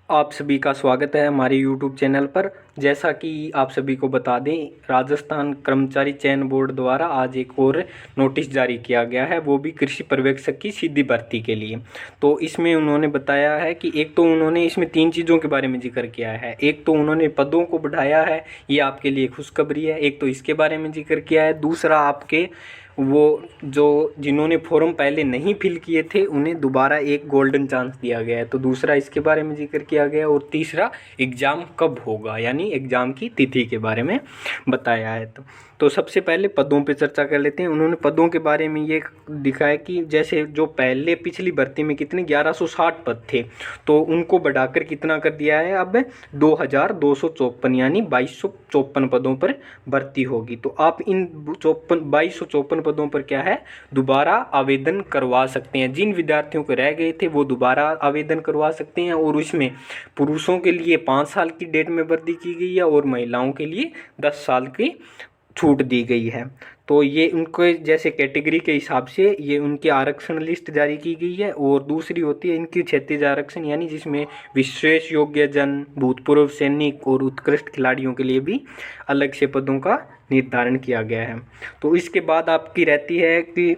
आप सभी का स्वागत है हमारे यूट्यूब चैनल पर। जैसा कि आप सभी को बता दें, राजस्थान कर्मचारी चयन बोर्ड द्वारा आज एक और नोटिस जारी किया गया है, वो भी कृषि पर्यवेक्षक की सीधी भर्ती के लिए। तो इसमें उन्होंने बताया है कि एक तो उन्होंने इसमें 3 चीज़ों के बारे में जिक्र किया है। एक तो उन्होंने पदों को बढ़ाया है, ये आपके लिए खुशखबरी है। एक तो इसके बारे में जिक्र किया है। दूसरा, आपके वो जो जिन्होंने फॉर्म पहले नहीं फिल किए थे उन्हें दोबारा एक गोल्डन चांस दिया गया है। तो दूसरा इसके बारे में जिक्र किया गया और तीसरा एग्ज़ाम कब होगा यानी एग्ज़ाम की तिथि के बारे में बताया है। तो सबसे पहले पदों पे चर्चा कर लेते हैं। उन्होंने पदों के बारे में ये दिखाया कि जैसे जो पहले पिछली भर्ती में कितने 1160 पद थे, तो उनको बढ़ाकर कितना कर दिया है, अब 2254 यानी 2254 पदों पर भर्ती होगी। तो आप इन 2254 पदों पर क्या है, दोबारा आवेदन करवा सकते हैं। जिन विद्यार्थियों को रह गए थे वो दोबारा आवेदन करवा सकते हैं और उसमें पुरुषों के लिए 5 साल की डेट में वृद्धि की गई है और महिलाओं के लिए 10 साल की छूट दी गई है। तो ये उनको जैसे कैटेगरी के हिसाब से ये उनकी आरक्षण लिस्ट जारी की गई है। और दूसरी होती है इनकी क्षैतिज आरक्षण, यानी जिसमें विशेष योग्य जन, भूतपूर्व सैनिक और उत्कृष्ट खिलाड़ियों के लिए भी अलग से पदों का निर्धारण किया गया है। तो इसके बाद आपकी रहती है कि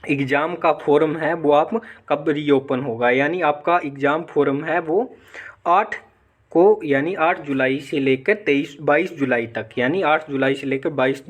एग्ज़ाम का फॉर्म है वो आप कब रीओपन होगा, यानी आपका एग्ज़ाम फॉर्म है वो 8 को यानी 8 जुलाई से लेकर 22 जुलाई तक, यानी 8 जुलाई से लेकर 22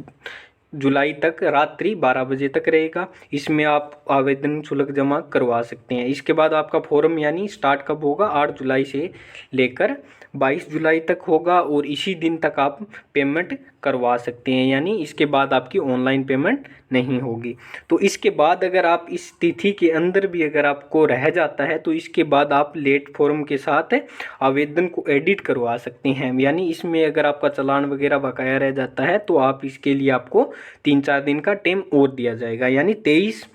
जुलाई तक रात्रि 12 बजे तक रहेगा। इसमें आप आवेदन शुल्क जमा करवा सकते हैं। इसके बाद आपका फॉर्म यानी स्टार्ट कब होगा, 8 जुलाई से लेकर 22 जुलाई तक होगा और इसी दिन तक आप पेमेंट करवा सकते हैं, यानी इसके बाद आपकी ऑनलाइन पेमेंट नहीं होगी। तो इसके बाद अगर आप इस तिथि के अंदर भी अगर आपको रह जाता है तो इसके बाद आप लेट फॉर्म के साथ आवेदन को एडिट करवा सकते हैं। यानी इसमें अगर आपका चालान वगैरह बकाया रह जाता है तो आप इसके लिए आपको 3-4 दिन का टाइम और दिया जाएगा, यानी 23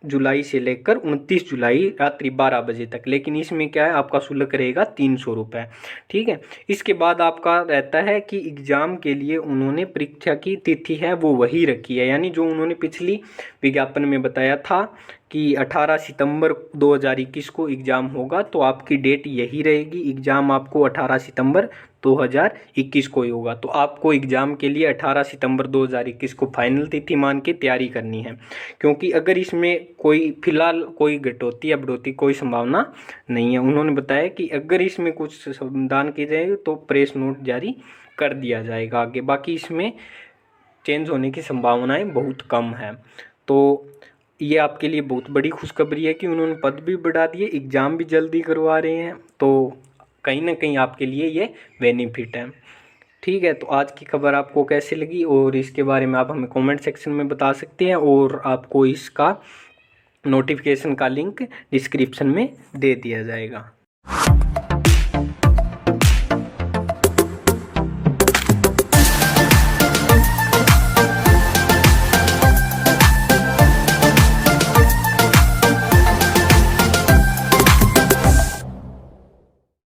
जुलाई से लेकर 29 जुलाई रात्रि 12 बजे तक। लेकिन इसमें क्या है, आपका शुल्क रहेगा 300 रुपये। ठीक है। इसके बाद आपका रहता है कि एग्ज़ाम के लिए उन्होंने परीक्षा की तिथि है वो वही रखी है, यानी जो उन्होंने पिछली विज्ञापन में बताया था कि 18 सितंबर 2021 को एग्ज़ाम होगा, तो आपकी डेट यही रहेगी। एग्ज़ाम आपको 18 सितंबर 2021 को ही होगा। तो आपको एग्ज़ाम के लिए 18 सितंबर 2021 को फाइनल तिथि मान के तैयारी करनी है, क्योंकि अगर इसमें कोई फिलहाल कोई कटौती या बढ़ोतरी कोई संभावना नहीं है। उन्होंने बताया कि अगर इसमें कुछ संशोधन किए जाएंगे तो प्रेस नोट जारी कर दिया जाएगा आगे। बाकी इसमें चेंज होने की संभावनाएं बहुत कम है। तो ये आपके लिए बहुत बड़ी खुशखबरी है कि उन्होंने पद भी बढ़ा दिए, एग्ज़ाम भी जल्दी करवा रहे हैं। तो कहीं ना कहीं आपके लिए ये बेनिफिट है। ठीक है। तो आज की खबर आपको कैसी लगी और इसके बारे में आप हमें कमेंट सेक्शन में बता सकते हैं और आपको इसका नोटिफिकेशन का लिंक डिस्क्रिप्शन में दे दिया जाएगा।